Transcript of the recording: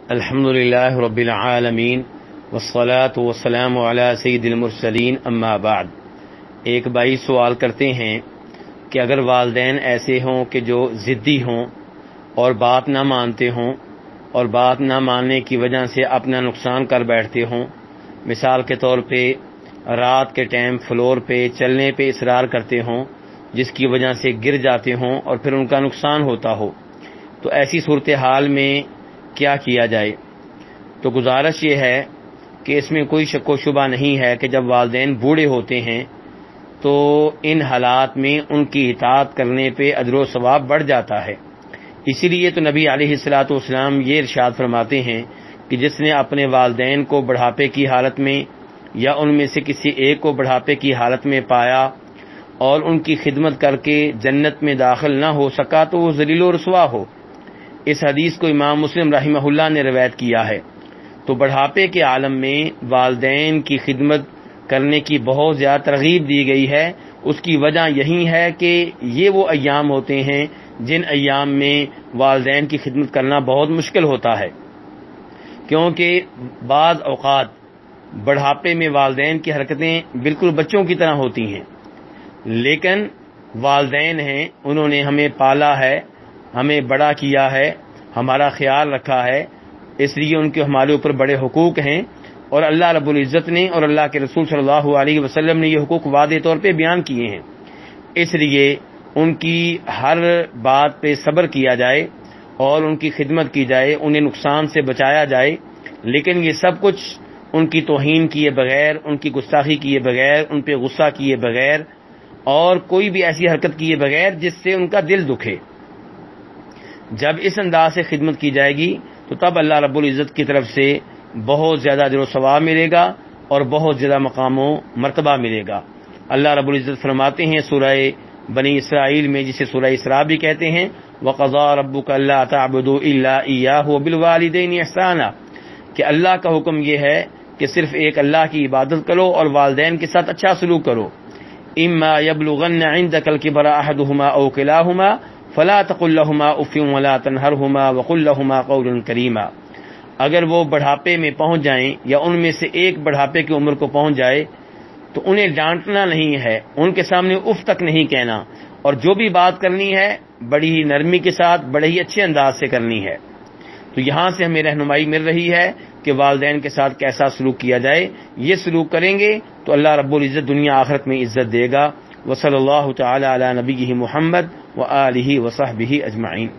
الحمدللہ رب العالمین والصلاة والسلام علی سید المرسلین اما بعد۔ ایک بھائی سوال کرتے ہیں کہ اگر والدین ایسے ہوں کہ جو ضدی ہوں اور بات نہ مانتے ہوں اور بات نہ ماننے کی وجہ سے اپنا نقصان کر بیٹھتے ہوں، مثال کے طور پہ رات کے ٹائم فلور پہ چلنے پہ اصرار کرتے ہوں جس کی وجہ سے گر جاتے ہوں اور پھر ان کا نقصان ہوتا ہو، تو ایسی صورتحال میں کیا کیا جائے؟ تو گزارش یہ ہے کہ اس میں کوئی شک و شبہ نہیں ہے کہ جب والدین بوڑھے ہوتے ہیں تو ان حالات میں ان کی اطاعت کرنے پہ اجر و ثواب بڑھ جاتا ہے۔ اسی لیے تو نبی علیہ الصلوۃ والسلام یہ ارشاد فرماتے ہیں کہ جس نے اپنے والدین کو بڑھاپے کی حالت میں یا ان میں سے کسی ایک کو بڑھاپے کی حالت میں پایا اور ان کی خدمت کر کے جنت میں داخل نہ ہو سکا تو وہ ذلیل و رسوا ہو۔ اس حدیث کو امام مسلم رحمہ اللہ نے روایت کیا ہے۔ تو بڑھاپے کے عالم میں والدین کی خدمت کرنے کی بہت زیادہ ترغیب دی گئی ہے۔ اس کی وجہ یہی ہے کہ یہ وہ ایام ہوتے ہیں جن ایام میں والدین کی خدمت کرنا بہت مشکل ہوتا ہے، کیونکہ بعض اوقات بڑھاپے میں والدین کی حرکتیں بالکل بچوں کی طرح ہوتی ہیں، لیکن والدین ہیں، انہوں نے ہمیں پالا ہے، ہمیں بڑا کیا ہے، ہمارا خیال رکھا ہے، اس لیے ان کے ہمارے اوپر بڑے حقوق ہیں، اور اللہ رب العزت نے اور اللہ کے رسول صلی اللہ علیہ وسلم نے یہ حقوق واضح طور پہ بیان کیے ہیں۔ اس لیے ان کی ہر بات پہ صبر کیا جائے اور ان کی خدمت کی جائے، انہیں نقصان سے بچایا جائے، لیکن یہ سب کچھ ان کی توہین کیے بغیر، ان کی گستاخی کیے بغیر، ان پہ غصہ کیے بغیر اور کوئی بھی ایسی حرکت کیے بغیر جس سے ان کا دل دکھے۔ جب اس انداز سے خدمت کی جائے گی تو تب اللہ رب العزت کی طرف سے بہت زیادہ اجر و ثواب ملے گا اور بہت زیادہ مقام و مرتبہ ملے گا۔ اللہ رب العزت فرماتے ہیں سورہ بنی اسرائیل میں، جسے سورہ اسراء بھی کہتے ہیں، وَقَضَىٰ رَبُّكَ أَلَّا تَعْبُدُوا إِلَّا إِيَّاهُ وَبِالْوَالِدَيْنِ إِحْسَانًا کہ اللہ کا حکم یہ ہے کہ صرف ایک اللہ کی عبادت کرو اور والدین کے ساتھ اچھا سلوک کرو۔ إِمَّا يَبْلُغَنَّ عِندَكَ الْكِبَرَ أَحَدُهُمَا أَوْ كِلَاهُمَا فَلَا تَقُل لَّهُمَا أُفٍّ وَلَا تَنْهَرْهُمَا وَقُل لَّهُمَا قَوْلًا كَرِيمًا اگر وہ بڑھاپے میں پہنچ جائیں یا ان میں سے ایک بڑھاپے کی عمر کو پہنچ جائے تو انہیں ڈانٹنا نہیں ہے، ان کے سامنے اف تک نہیں کہنا، اور جو بھی بات کرنی ہے بڑی ہی نرمی کے ساتھ، بڑے ہی اچھے انداز سے کرنی ہے۔ تو یہاں سے ہمیں رہنمائی مل رہی ہے کہ والدین کے ساتھ کیسا سلوک کیا جائے۔ یہ سلوک کریں گے تو اللہ رب العزت دنیا آخرت میں عزت دے گا۔ وصلی اللہ تعالی علی نبیہ محمد وآلہ وصحبہ اجمعین۔